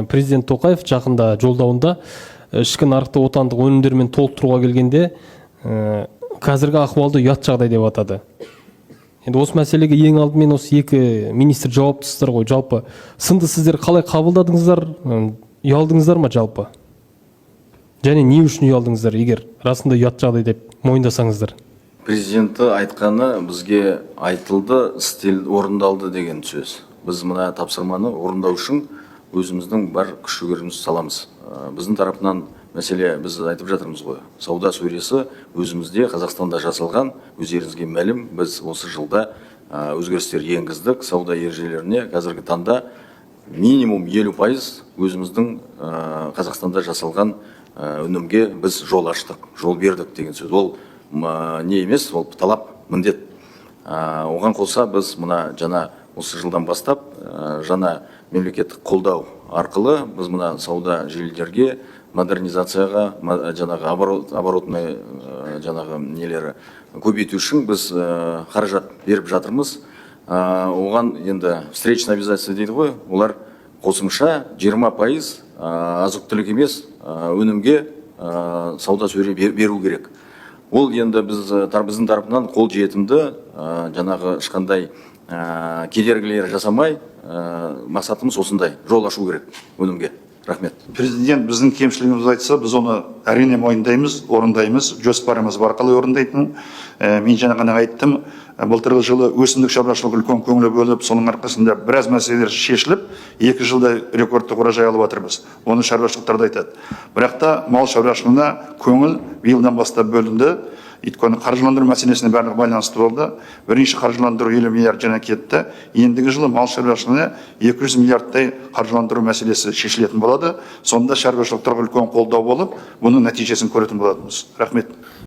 Президент Тоқаев жақында жолдауында ішкі нарықты отандық өнімдермен толықтыруға келгенде қазіргі ахуалды ұят жағдай деп атады. Енді осы мәселеге ең алдымен осы екі министр жауаптысыздар ғой. Жалпы сынды сіздер қалай қабылдадыңыздар, ұялдыңыздар ма жалпы? Және не үшін ұялдыңыздар, егер расында ұят жағдай деп мойындасаңыздар? Президенті айтқаны бізге айтылды, істел орындалды деген сөз. Біз мына тапсырманы орындау үшін өзіміздің бар күш-жігерімізді саламыз. Біздің тарапынан мәселе, біз айтып жатырмыз ғой. Сауда сөресі өзімізде Қазақстанда жасалған, өздеріңізге мәлім, біз осы жылда өзгерістер енгіздік. Сауда ережелеріне қазіргі таңда минимум 50% өзіміздің Қазақстанда жасалған өнімге біз жол аштық, жол бердік деген сөз. Ол не емес, ол талап, міндет. Оған қоса біз мына жаңа осы жылдан бастап жаңа мемлекеттік қолдау арқылы біз мына сауда желілерге модернизацияға, жаңағы оборотный жаңағы нелері көбейту үшін біз қаражат беріп жатырмыз. Оған енді встречный обязательство дейді ғой, олар қосымша 20% азық-түлік емес өнімге сауда сөре беру керек. Ол енді біздің тарапынан қол жетімді, жаңағы ешқандай кедергілер жасамай, мақсатымыз осындай, жол ашу керек өнімге. Рахмет. Президент біздің кемшілігімізді айтса, біз оны әрине мойындаймыз, орындаймыз, жоспарымыз бар қалай орындайтын. Мен жаңа ғана айттым, былтырғы жылы өсімдік шаруашылығы үлкен көңіл бөліп, соның арқасында біраз мәселелер шешіліп, 2 жылда рекордтық урожай алып жатырмыз. Оны шаруашылықтар айтады. Бірақ та мал шаруашылығына көңіл биылдан бастап бөлінді. Өйткені қаржыландыру мәселесіне барлығы байланысты болды. Бірінші қаржыландыру 50 миллиард жаңа кетті. Ендігі жылы мал шаруашылығына 200 миллиардтай қаржыландыру мәселесі шешілетін болады. Сонда шаруашылықтарға үлкен қолдау болып, бұның нәтижесін көретін боламыз. Рахмет.